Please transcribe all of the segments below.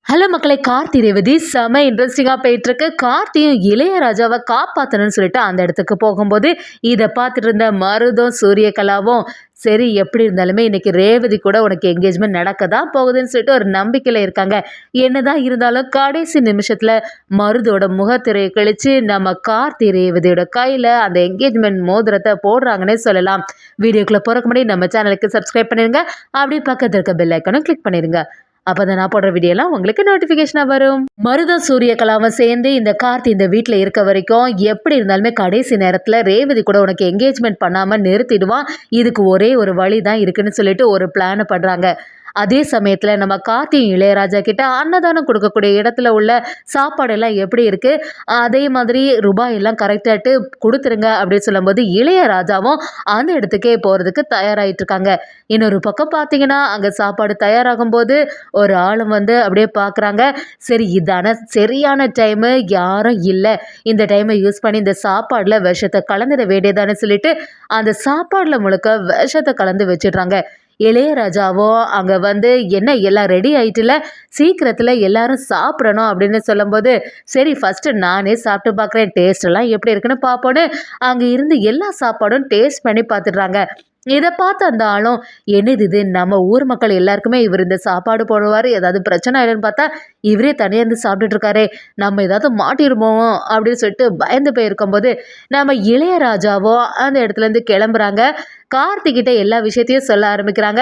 Hello மக்களை, கார்த்தி ரேவதி செம இன்ட்ரெஸ்டிங்காக போயிட்டுருக்கு. கார்த்தியும் இளையராஜாவை காப்பாற்றணும்னு சொல்லிட்டு அந்த இடத்துக்கு போகும்போது இதை பார்த்துட்டு இருந்த மருதும் சூரியகலாவும் சரி எப்படி இருந்தாலுமே இன்னைக்கு ரேவதி கூட உனக்கு என்கேஜ்மெண்ட் நடக்க தான் போகுதுன்னு சொல்லிட்டு ஒரு நம்பிக்கையில் இருக்காங்க. என்னதான் இருந்தாலும் கடைசி நிமிஷத்தில் மருதோட முகத்திரையை கழித்து நம்ம கார்த்தி ரேவதியோட கையில் அந்த என்கேஜ்மெண்ட் மோதிரத்தை போடுறாங்கன்னே சொல்லலாம். வீடியோக்குள்ளே போகிறக்கு முன்னாடி நம்ம சேனலுக்கு சப்ஸ்கிரைப் பண்ணிடுங்க. அப்படியே பக்கத்தில் இருக்க பெல் ஐக்கனும் கிளிக் பண்ணிடுங்க. அப்பதான் நான் போடுற வீடியோலாம் உங்களுக்கு நோட்டிபிகேஷனா வரும். மருதம் சூரியகலாவும் சேர்ந்து இந்த கார்த்தி இந்த வீட்டுல இருக்க வரைக்கும் எப்படி இருந்தாலுமே கடைசி நேரத்துல ரேவதி கூட உனக்கு என்கேஜ்மெண்ட் பண்ணாம நிறுத்திடுவான். இதுக்கு ஒரே ஒரு வழி தான் இருக்குன்னு சொல்லிட்டு ஒரு பிளான் பண்றாங்க. அதே சமயத்துல நம்ம கார்த்தியும் இளையராஜா கிட்ட அன்னதானம் கொடுக்கக்கூடிய இடத்துல உள்ள சாப்பாடு எல்லாம் எப்படி இருக்கு, அதே மாதிரி ரூபாய் எல்லாம் கரெக்டாட்டு கொடுத்துருங்க அப்படின்னு சொல்லும்போது இளையராஜாவும் அந்த இடத்துக்கே போறதுக்கு தயாராகிட்டு இருக்காங்க. இன்னொரு பக்கம் பார்த்தீங்கன்னா அங்கே சாப்பாடு தயாராகும் போது ஒரு ஆளும் வந்து அப்படியே பார்க்குறாங்க. சரி, இதான சரியான டைமு, யாரும் இல்லை, இந்த டைமை யூஸ் பண்ணி இந்த சாப்பாடில் விஷத்தை கலந்துட வேண்டியதானு சொல்லிட்டு அந்த சாப்பாடில் முழுக்க விஷத்தை கலந்து வச்சிடுறாங்க. இளையராஜாவும் அங்கே வந்து என்ன எல்லாம் ரெடி ஆயிட்டுல, சீக்கிரத்தில் எல்லாரும் சாப்பிடணும் அப்படின்னு சொல்லும்போது சரி ஃபஸ்ட்டு நானே சாப்பிட்டு பார்க்குறேன், டேஸ்ட் எல்லாம் எப்படி இருக்குன்னு பார்ப்போன்னு அங்கே இருந்து எல்லா சாப்பாடும் டேஸ்ட் பண்ணி பார்த்துடுறாங்க. இதை பார்த்து அந்த ஆளும் என்னது இது, நம்ம ஊர் மக்கள் எல்லாருக்குமே இவர் இந்த சாப்பாடு போடுவார், ஏதாவது பிரச்சனை ஆயிடுன்னு பார்த்தா இவரே தனியாக இருந்து சாப்பிட்டுட்டு இருக்காரு, நம்ம ஏதாவது மாட்டிருப்போம் அப்படின்னு சொல்லிட்டு பயந்து போயிருக்கும்போது நம்ம இளையராஜாவோ அந்த இடத்துல இருந்து கிளம்புறாங்க. கார்த்திகிட்ட எல்லா விஷயத்தையும் சொல்ல ஆரம்பிக்கிறாங்க.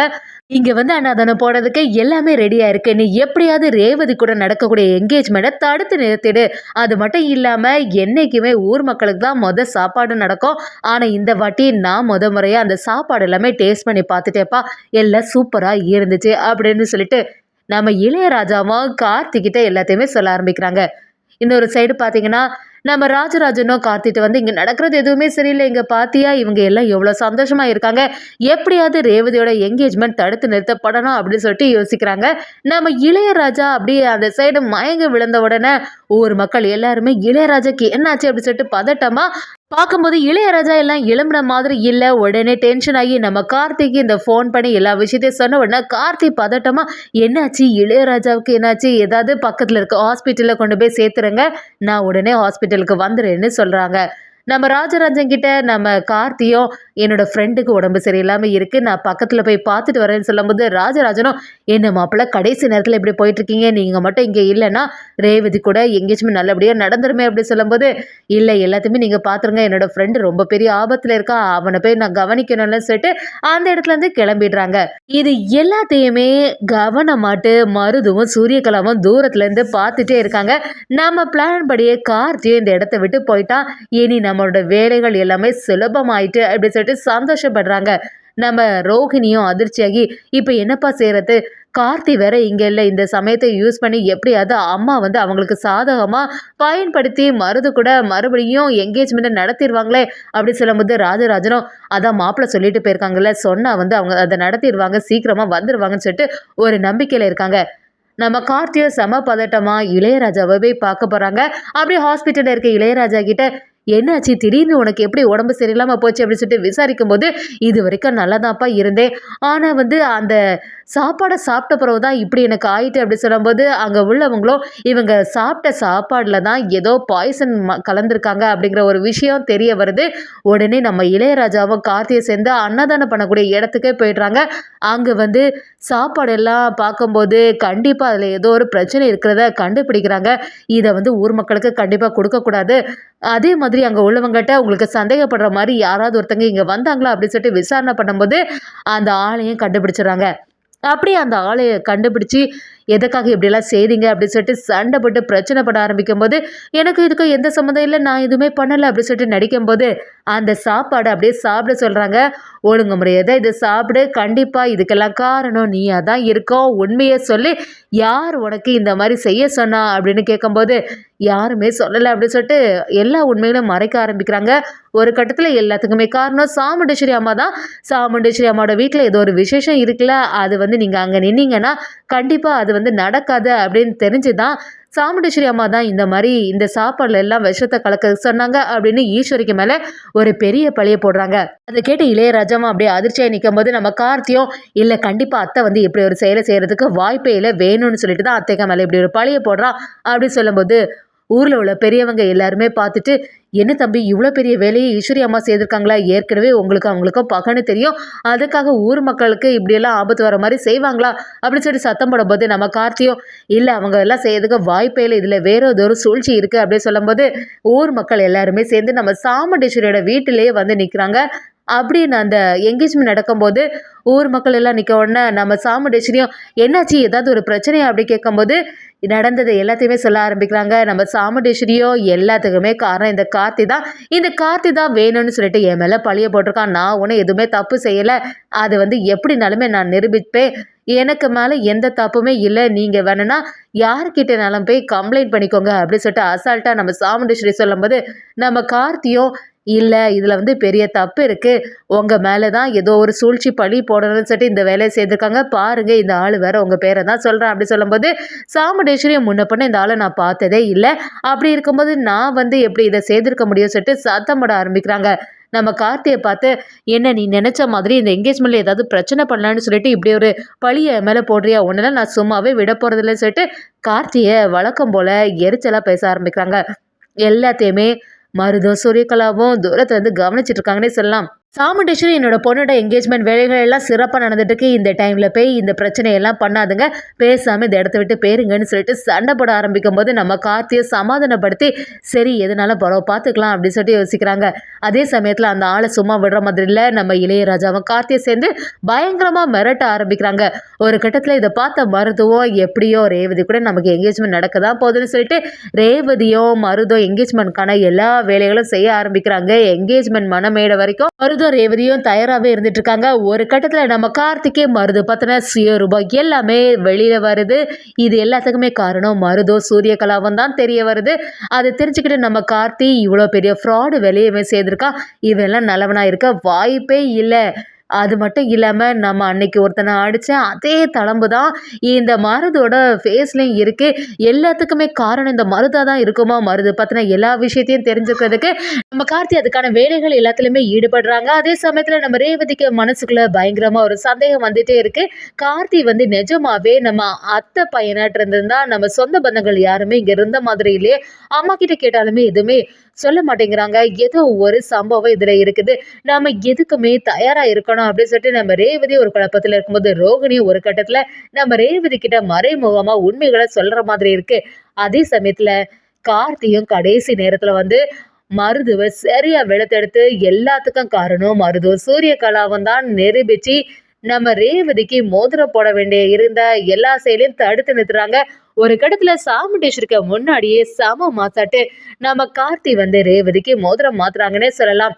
இங்க வந்து அன்னதானம் போடுறதுக்கு எல்லாமே ரெடியா இருக்கு, நீ எப்படியாவது ரேவதி கூட நடக்கக்கூடிய என்கேஜ்மெண்ட்டை தடுத்து நிறுத்திடு. அது மட்டும் இல்லாம என்னைக்குமே ஊர் மக்களுக்கு தான் சாப்பாடு நடக்கும், ஆனா இந்த வாட்டி நான் முறையா அந்த சாப்பாடு எல்லாமே டேஸ்ட் பண்ணி பார்த்துட்டேப்பா, எல்லாம் சூப்பரா இருந்துச்சு அப்படின்னு சொல்லிட்டு நம்ம இளையராஜாவும் கார்த்திகிட்ட எல்லாத்தையுமே சொல்ல ஆரம்பிக்கிறாங்க. இன்னொரு சைடு பார்த்தீங்கன்னா நம்ம ராஜராஜனும் கார்த்திட்டு வந்து இங்கே நடக்கிறது எதுவுமே சரியில்லை, இங்கே பார்த்தியா இவங்க எல்லாம் எவ்வளோ சந்தோஷமா இருக்காங்க, எப்படியாவது ரேவதியோட என்கேஜ்மெண்ட் தடுத்து நிறுத்தப்படணும் அப்படின்னு சொல்லிட்டு யோசிக்கிறாங்க. நம்ம இளையராஜா அப்படியே அந்த சைடு மயங்க விழுந்த உடனே ஊர் மக்கள் எல்லாருமே இளையராஜாக்கு என்னாச்சு அப்படின்னு சொல்லிட்டு பதட்டமா பார்க்கும்போது இளையராஜா எல்லாம் எழும்புன மாதிரி இல்லை. உடனே டென்ஷன் ஆகி நம்ம கார்த்திக்கு இந்த ஃபோன் பண்ணி எல்லா விஷயத்தையும் சொன்ன உடனே கார்த்தி பதட்டமா என்னாச்சு, இளையராஜாவுக்கு என்னாச்சு, ஏதாவது பக்கத்தில் இருக்க ஹாஸ்பிட்டலில் கொண்டு போய் சேர்த்துருங்க, நான் உடனே ஹாஸ்பிட்டலுக்கு வந்துடுறேன்னு சொல்கிறாங்க. நம்ம ராஜராஜன் கிட்ட நம்ம கார்த்தியும் என்னோட ஃப்ரெண்டுக்கு உடம்பு சரியில்லாமல் இருக்குது, நான் பக்கத்தில் போய் பார்த்துட்டு வரேன்னு சொல்லும்போது ராஜராஜனும் என்ன மாப்பிள்ள கடைசி நேரத்தில் இப்படி போயிட்டுருக்கீங்க, நீங்கள் மட்டும் இங்கே இல்லைன்னா ரேவதி கூட எங்கேஜ்மெண்ட் நல்லபடியாக நடந்துருமே அப்படி சொல்லும்போது இல்லை எல்லாத்தையுமே நீங்கள் பார்த்துருங்க, என்னோட ஃப்ரெண்டு ரொம்ப பெரிய ஆபத்தில் இருக்கா, அவனை போய் நான் கவனிக்கணும்னு சொல்லிட்டு அந்த இடத்துல இருந்து கிளம்பிடுறாங்க. இது எல்லாத்தையுமே கவனமாட்டு மருதுவும் சூரியகலாவும் தூரத்துலேருந்து பார்த்துட்டே இருக்காங்க. நம்ம பிளான் படியே கார்த்தியும் இந்த இடத்த விட்டு போயிட்டா, இனி நம்மளோட வேலைகள் எல்லாமே சுலபமாயிட்டு அப்படி சொல்லிட்டு சந்தோஷப்படுறாங்க. நம்ம ரோஹிணியும் அதிர்ச்சியாகி இப்போ என்னப்பா செய்கிறது, கார்த்தி வேற இங்கே இல்லை, இந்த சமயத்தை யூஸ் பண்ணி எப்படியாவது அம்மா வந்து அவங்களுக்கு சாதகமாக பயன்படுத்தி மருது கூட மறுபடியும் என்கேஜ்மெண்ட்டை நடத்திடுவாங்களே அப்படி சொல்லும்போது ராஜராஜனும் அதான் மாப்பிள்ளை சொல்லிட்டு போயிருக்காங்கல்ல, சொன்னால் வந்து அவங்க அதை நடத்திடுவாங்க, சீக்கிரமாக வந்துடுவாங்கன்னு சொல்லிட்டு ஒரு நம்பிக்கையில் இருக்காங்க. நம்ம கார்த்தியும் செம பதட்டமாக இளையராஜாவை போய் பார்க்க போகிறாங்க. அப்படியே ஹாஸ்பிட்டலில் இருக்க இளையராஜா கிட்ட என்னாச்சு, திடீர்னு உனக்கு எப்படி உடம்பு சரியில்லாமல் போச்சு அப்படின்னு சொல்லிட்டு விசாரிக்கும் போது இது வரைக்கும் நல்லாதான்ப்பா இருந்தேன், ஆனால் வந்து அந்த சாப்பாடை சாப்பிட்ட பிறகு தான் இப்படி எனக்கு ஆயிட்டு அப்படி சொல்லும்போது அங்கே உள்ளவங்களும் இவங்க சாப்பிட்ட சாப்பாடில் தான் ஏதோ பாய்சன் கலந்துருக்காங்க அப்படிங்கிற ஒரு விஷயம் தெரிய வருது. உடனே நம்ம இளையராஜாவும் கார்த்தியை சேர்ந்து அன்னதானம் பண்ணக்கூடிய இடத்துக்கே போயிடுறாங்க. அங்கே வந்து சாப்பாடெல்லாம் பார்க்கும்போது கண்டிப்பாக அதில் ஏதோ ஒரு பிரச்சனை இருக்கிறத கண்டுபிடிக்கிறாங்க. இதை வந்து ஊர் மக்களுக்கு கண்டிப்பாக கொடுக்கக்கூடாது. அதே மாதிரி அங்கே உள்ளவங்ககிட்ட உங்களுக்கு சந்தேகப்படுற மாதிரி யாராவது ஒருத்தங்க இங்கே வந்தாங்களா அப்படின்னு சொல்லிட்டு விசாரணை பண்ணும்போது அந்த ஆளையும் கண்டுபிடிச்சிடுறாங்க. அப்படியே அந்த ஆளை கண்டுபிடிச்சி எதுக்காக இப்படிலாம் செய்தீங்க அப்படின்னு சொல்லிட்டு சண்டை போட்டு பிரச்சனை பண்ண ஆரம்பிக்கும் போது எனக்கு இதுக்கு எந்த சம்மந்தம் இல்லை, நான் எதுவுமே பண்ணலை அப்படின்னு சொல்லிட்டு நடிக்கும்போது அந்த சாப்பாடு அப்படியே சாப்பிட சொல்கிறாங்க. ஒழுங்கு முறையதை இதை சாப்பிடு, கண்டிப்பாக இதுக்கெல்லாம் காரணம் நீயாக தான் இருக்கோம், உண்மையை சொல்லி யார் உனக்கு இந்த மாதிரி செய்ய சொன்னா அப்படின்னு கேட்கும்போது யாருமே சொல்லலை அப்படின்னு சொல்லிட்டு எல்லா உண்மைகளும் மறைக்க ஆரம்பிக்கிறாங்க. ஒரு கட்டத்தில் எல்லாத்துக்குமே காரணம் சாமுண்டேஸ்வரி அம்மா தான். சாமுண்டேஸ்வரி அம்மாவோட வீட்டில் ஏதோ ஒரு விசேஷம் இருக்குல்ல, அது வந்து நீங்கள் அங்கே நின்னீங்கன்னா கண்டிப்பாக அது வந்து நடக்காது அப்படின்னு தெரிஞ்சு தான் சாமுண்டீஸ்வரி அம்மா தான் இந்த மாதிரி இந்த சாப்பாடுல எல்லாம் விஷத்தை கலக்க சொன்னாங்க அப்படின்னு ஈஸ்வரிக்கு மேல ஒரு பெரிய பழிய போடுறாங்க. அதை கேட்டு இளையராஜாவும் அப்படியே அதிர்ச்சியா நிற்கும் போது நம்ம கார்த்தியும் இல்ல கண்டிப்பா அத்தை வந்து இப்படி ஒரு செயலை செய்யறதுக்கு வாய்ப்பே இல்லை, வேணும்னு சொல்லிட்டு தான் அத்தைக்கு மேல இப்படி ஒரு பழிய போடுறான் அப்படின்னு சொல்லும்போது ஊர்ல உள்ள பெரியவங்க எல்லாருமே பார்த்துட்டு என்ன தம்பி இவ்வளோ பெரிய வேலையை ஈஸ்வரி அம்மா செய்திருக்காங்களா, ஏற்கனவே உங்களுக்கு அவங்களுக்கும் பகன்னு தெரியும், அதுக்காக ஊர் மக்களுக்கு இப்படியெல்லாம் ஆபத்து வர மாதிரி செய்வாங்களா அப்படின்னு சொல்லி சத்தம் போடும்போது நம்ம கார்த்தியும் இல்லை அவங்க எல்லாம் செய்யறதுக்கு வாய்ப்பே இல்லை, இதில் வேற ஏதோ ஒரு சூழ்ச்சி இருக்குது அப்படின்னு சொல்லும்போது ஊர் மக்கள் எல்லாருமே சேர்ந்து நம்ம சாமுண்டீஸ்வரியோட வீட்டிலேயே வந்து நிற்கிறாங்க. அப்படின்னு அந்த என்கேஜ்மெண்ட் நடக்கும்போது ஊர் மக்கள் எல்லாம் நிற்க உடனே நம்ம சாமுண்டீஸ்வரியும் என்னாச்சு ஏதாவது ஒரு பிரச்சனையா அப்படி கேட்கும்போது நடந்தது எல்லாத்தையுமே சொல்ல ஆரம்பிக்கிறாங்க. நம்ம சாமுண்டீஸ்வரியோ எல்லாத்துக்குமே காரணம் இந்த கார்த்தி தான், இந்த கார்த்தி தான் வேணும்னு சொல்லிட்டு என் மேலே பழிய போட்டிருக்கான், நான் ஒன்றும் எதுவுமே தப்பு செய்யலை, அது வந்து எப்படினாலுமே நான் நிரூபிப்பேன், எனக்கு மேலே எந்த தப்புமே இல்லை, நீங்கள் வேணும்னா யார்கிட்டனாலும் போய் கம்ப்ளைண்ட் பண்ணிக்கோங்க அப்படின்னு சொல்லிட்டு அசால்ட்டாக நம்ம சாமுண்டீஸ்வரி சொல்லும்போது நம்ம கார்த்தியும் இல்லை இதில் வந்து பெரிய தப்பு இருக்குது, உங்கள் மேலே தான் ஏதோ ஒரு சூழ்ச்சி பழி போடணும்னு சொல்லிட்டு இந்த வேலையை செய்திருக்காங்க பாருங்க, இந்த ஆள் வேற உங்கள் பேரை தான் சொல்கிறேன் அப்படி சொல்லும்போது சாமுண்டீஸ்வரியை முன்ன பண்ண இந்த ஆளை நான் பார்த்ததே இல்லை, அப்படி இருக்கும்போது நான் வந்து எப்படி இதை செய்திருக்க முடியும்னு சொல்லிட்டு சத்தம் போட ஆரம்பிக்கிறாங்க. நம்ம கார்த்தியை பார்த்து என்ன நீ நினைச்ச மாதிரி இந்த என்கேஜ்மெண்ட்ல ஏதாவது பிரச்சனை பண்ணலான்னு சொல்லிட்டு இப்படி ஒரு பழிய மேலே போடுறியா, ஒன்றுலாம் நான் சும்மாவே விட போகிறதில்லன்னு சொல்லிட்டு கார்த்தியை வழக்கம் போல எரிச்சலாக பேச ஆரம்பிக்கிறாங்க. எல்லாத்தையுமே மருதும் சூரியகலாவும் தூரத்துல இருந்து கவனிச்சிட்டு இருக்காங்கன்னே சொல்லலாம். சாமுண்டீஸ்வரி என்னோட பொண்ணோட என்கேஜ்மெண்ட் வேலைகள் எல்லாம் சிறப்பாக நடந்துட்டு இருக்கு, இந்த டைம்ல போய் இந்த பிரச்சனையெல்லாம் பண்ணாதுங்க, பேசாம இந்த இடத்த விட்டு பேருங்கன்னு சொல்லிட்டு சண்டை போட ஆரம்பிக்கும் போது நம்ம கார்த்தியை சமாதானப்படுத்தி சரி எதனாலும் பரவ பார்த்துக்கலாம் அப்படின்னு சொல்லிட்டு யோசிக்கிறாங்க. அதே சமயத்தில் அந்த ஆளை சும்மா விடுற மாதிரி இல்லை, நம்ம இளையராஜாவும் கார்த்தியை சேர்ந்து பயங்கரமா மிரட்ட ஆரம்பிக்கிறாங்க. ஒரு கட்டத்தில் இதை பார்த்த மருதுவும் எப்படியோ ரேவதி கூட நமக்கு என்கேஜ்மெண்ட் நடக்க தான் போகுதுன்னு சொல்லிட்டு ரேவதியும் மருதும் என்கேஜ்மெண்ட்கான எல்லா வேலைகளும் செய்ய ஆரம்பிக்கிறாங்க. என்கேஜ்மெண்ட் மனமேட வரைக்கும் மருதும் ரேவதியும் தயாராகவே இருந்துட்டு இருக்காங்க. ஒரு கட்டத்தில் நம்ம கார்த்திகே மருது பத்தின சுயரூபம் எல்லாமே வெளியில வருது. இது எல்லாத்துக்குமே காரணம் மருதும் சூரியகலாவும் தான் தெரிய வருது. அதை தெரிஞ்சுக்கிட்டு நம்ம கார்த்தி இவ்வளோ பெரிய ஃப்ராடு வேலையை செய்திருக்கா, இவெல்லாம் நல்லவனா இருக்க வாய்ப்பே இல்லை, அது மட்டும் இல்லாமல் நம்ம அன்னைக்கு ஒருத்தனை அடித்தேன் அதே தளம்பு தான் இந்த மருதோட ஃபேஸ்லேயும் இருக்குது, எல்லாத்துக்குமே காரணம் இந்த மருதாக தான் இருக்குமா, மருது பற்றின எல்லா விஷயத்தையும் தெரிஞ்சுக்கிறதுக்கு நம்ம கார்த்தி அதுக்கான வேலைகள் எல்லாத்துலேயுமே ஈடுபடுறாங்க. அதே சமயத்தில் நம்ம ரேவதிக்கு மனசுக்குள்ளே பயங்கரமாக ஒரு சந்தேகம் வந்துகிட்டே இருக்குது, கார்த்தி வந்து நிஜமாவே நம்ம அத்தை பையனாட்டு இருந்திருந்தா நம்ம சொந்த பந்தங்கள் யாருமே இங்கே இருந்த மாதிரி இல்லையே, அம்மா கிட்ட கேட்டாலுமே எதுவுமே சொல்ல மாட்டேங்கிறாங்க, ஏதோ ஒரு சம்பவம் இதில் இருக்குது, நம்ம எதுக்குமே தயாராக இருக்கணும் அப்படின்னு சொல்லிட்டு நம்ம ரேவதி ஒரு குழப்பத்தில் இருக்கும்போது ரோகிணி ஒரு கட்டத்தில் நம்ம ரேவதி கிட்ட மறைமுகமாக உண்மைகளை சொல்கிற மாதிரி இருக்கு. அதே சமயத்தில் கார்த்தியும் கடைசி நேரத்தில் வந்து மருதுவை சரியா வெளுத்தெடுத்து எல்லாத்துக்கும் காரணம் மருது சூரியகலாவும் தான் நிரூபிச்சு நம்ம ரேவதிக்கு மோதிரம் போட வேண்டிய இருந்த எல்லா செயலையும் தடுத்து நிறுத்துறாங்க. ஒரு கடத்துல சாமுண்டீஸ்வரிக்கு முன்னாடியே சம மாசாட்டு நம்ம கார்த்தி வந்து ரேவதிக்கு மோதிரம் மாத்துறாங்கன்னே சொல்லலாம்.